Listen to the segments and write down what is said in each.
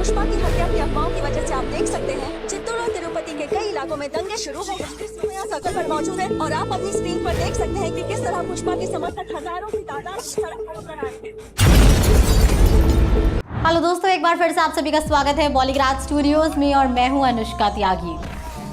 पुष्पा की हत्या की अफवाहों की वजह से आप देख सकते हैं चित्तूर और तिरुपति के कई इलाकों में दंगे शुरू हो गए। इस समय यहाँ सर्कल पर मौजूद है और आप अपनी स्क्रीन पर देख सकते हैं कि किस तरह पुष्पा के समर्थक हजारों की तादाद सड़क पर उतर आए। हेलो दोस्तों, एक बार फिर से आप सभी का स्वागत है बॉलीग्राज स्टूडियोज में और मैं हूं अनुष्का त्यागी।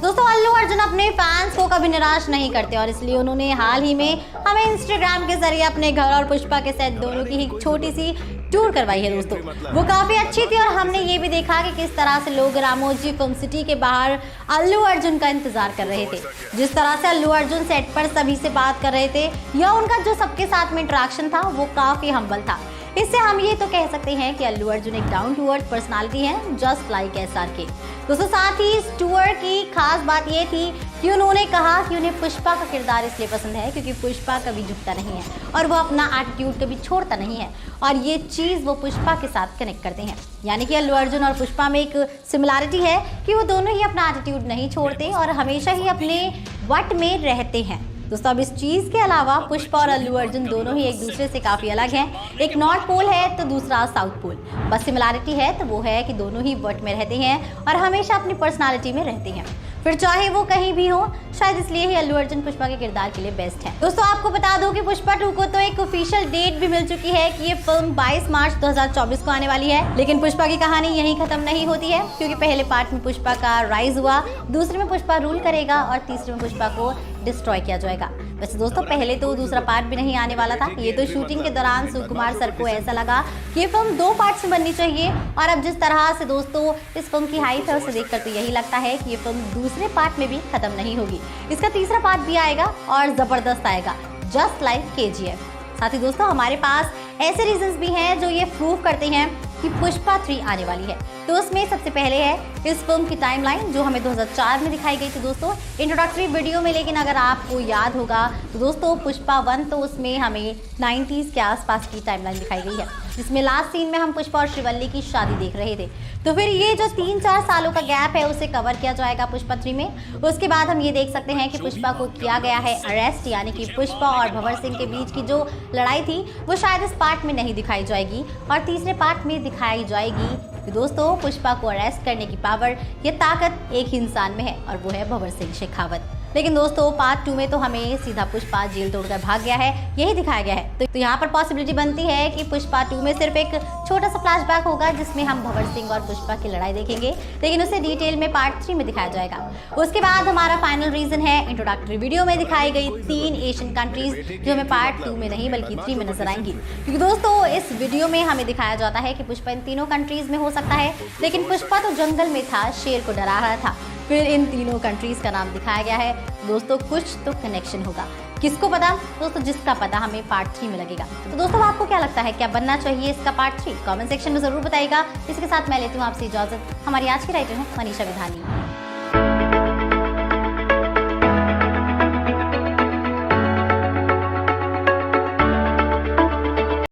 दोस्तों, अल्लू अर्जुन अपने फैंस को कभी निराश नहीं करते और इसलिए उन्होंने हाल ही में हमें इंस्टाग्राम के जरिए अपने घर और पुष्पा के सेट दोनों की एक छोटी सी टूर करवाई है। दोस्तों, वो काफी अच्छी थी और हमने ये भी देखा कि किस तरह से लोग रामोजी फिल्म सिटी के बाहर अल्लू अर्जुन का इंतजार कर रहे थे। जिस तरह से अल्लू अर्जुन सेट पर सभी से बात कर रहे थे या उनका जो सबके साथ में इंटरेक्शन था वो काफी हम्बल था। इससे हम ये तो कह सकते हैं कि अल्लू अर्जुन एक डाउन टू अर्थ पर्सनालिटी है, जस्ट लाइक SRK। दोस्तों, साथ ही इस टूर की खास बात ये थी कि उन्होंने कहा कि उन्हें पुष्पा का किरदार इसलिए पसंद है क्योंकि पुष्पा कभी झुकता नहीं है और वो अपना एटीट्यूड कभी छोड़ता नहीं है और ये चीज़ वो पुष्पा के साथ कनेक्ट करते हैं। यानी कि अल्लू अर्जुन और पुष्पा में एक सिमिलैरिटी है कि वो दोनों ही अपना एटीट्यूड नहीं छोड़ते और हमेशा ही अपने वट में रहते हैं। दोस्तों, अब इस चीज़ के अलावा पुष्पा और अल्लू अर्जुन दोनों ही एक दूसरे से काफ़ी अलग हैं। एक नॉर्थ पोल है तो दूसरा साउथ पोल। बस सिमिलैरिटी है तो वो है कि दोनों ही वट में रहते हैं और हमेशा अपनी पर्सनालिटी में रहते हैं, फिर चाहे वो कहीं भी हो। शायद इसलिए ही अल्लू अर्जुन पुष्पा के किरदार के लिए बेस्ट है। दोस्तों, आपको बता दूं कि पुष्पा 2 को तो एक ऑफिशियल डेट भी मिल चुकी है कि ये फिल्म 22 मार्च 2024 को आने वाली है। लेकिन पुष्पा की कहानी यहीं खत्म नहीं होती है क्योंकि पहले पार्ट में पुष्पा का राइज हुआ, दूसरे में पुष्पा रूल करेगा और तीसरे में पुष्पा को डिस्ट्रॉय किया जाएगा। वैसे दोस्तों, पहले तो दूसरा पार्ट भी नहीं आने वाला था। ये तो शूटिंग के दौरान सुकुमार सर को ऐसा लगा कि ये फिल्म 2 पार्ट्स में बननी चाहिए और अब जिस तरह से दोस्तों इस फिल्म की हाइप है उसे देखकर तो यही लगता है कि ये फिल्म दूसरे पार्ट में भी खत्म नहीं होगी। इसका तीसरा पार्ट भी आएगा और जबरदस्त आएगा, जस्ट लाइक KGF। साथ ही दोस्तों, हमारे पास ऐसे रीजंस भी हैं जो ये प्रूव करते हैं कि पुष्पा 3 आने वाली है। तो उसमें सबसे पहले है इस फिल्म की टाइमलाइन जो हमें 2004 में दिखाई गई थी दोस्तों इंट्रोडक्टरी वीडियो में। लेकिन अगर आपको याद होगा तो दोस्तों पुष्पा 1 तो उसमें हमें 90s के आसपास की टाइमलाइन दिखाई गई है, जिसमें लास्ट सीन में हम पुष्पा और श्रीवल्ली की शादी देख रहे थे। तो फिर ये जो 3-4 सालों का गैप है उसे कवर किया जाएगा पुष्पा 3 में। उसके बाद हम ये देख सकते हैं कि पुष्पा को किया गया है अरेस्ट, यानी कि पुष्पा और भंवर सिंह के बीच की जो लड़ाई थी वो शायद इस पार्ट में नहीं दिखाई जाएगी और तीसरे पार्ट में दिखाई जाएगी। तो दोस्तों, पुष्पा को अरेस्ट करने की पावर, ये ताकत एक ही इंसान में है और वो है भंवर सिंह शेखावत। लेकिन दोस्तों, पार्ट 2 में तो हमें सीधा पुष्पा जेल तोड़कर भाग गया है, यही दिखाया गया है। तो यहाँ पर पॉसिबिलिटी बनती है कि पुष्पा 2 में सिर्फ एक छोटा सा फ्लैशबैक होगा जिसमें हम भंवर सिंह और पुष्पा की लड़ाई देखेंगे, लेकिन उसे डिटेल में पार्ट 3 में दिखाया जाएगा। उसके बाद हमारा फाइनल रीजन है इंट्रोडक्टरी वीडियो में दिखाई गई 3 एशियन कंट्रीज जो हमें पार्ट 2 में नहीं बल्कि 3 में नजर आएंगी। क्योंकि दोस्तों, इस वीडियो में हमें दिखाया जाता है कि पुष्पा इन तीनों कंट्रीज में हो सकता है, लेकिन पुष्पा तो जंगल में था, शेर को डरा रहा था। फिर इन तीनों कंट्रीज का नाम दिखाया गया है। दोस्तों, कुछ तो कनेक्शन होगा, किसको पता। दोस्तों, जिसका पता हमें पार्ट 3 में लगेगा। तो दोस्तों, आपको क्या लगता है, क्या बनना चाहिए इसका पार्ट 3? कमेंट सेक्शन में जरूर बताइएगा। इसके साथ मैं लेती हूँ आपसे इजाजत। हमारी आज की राइटर है मनीषा विधानी।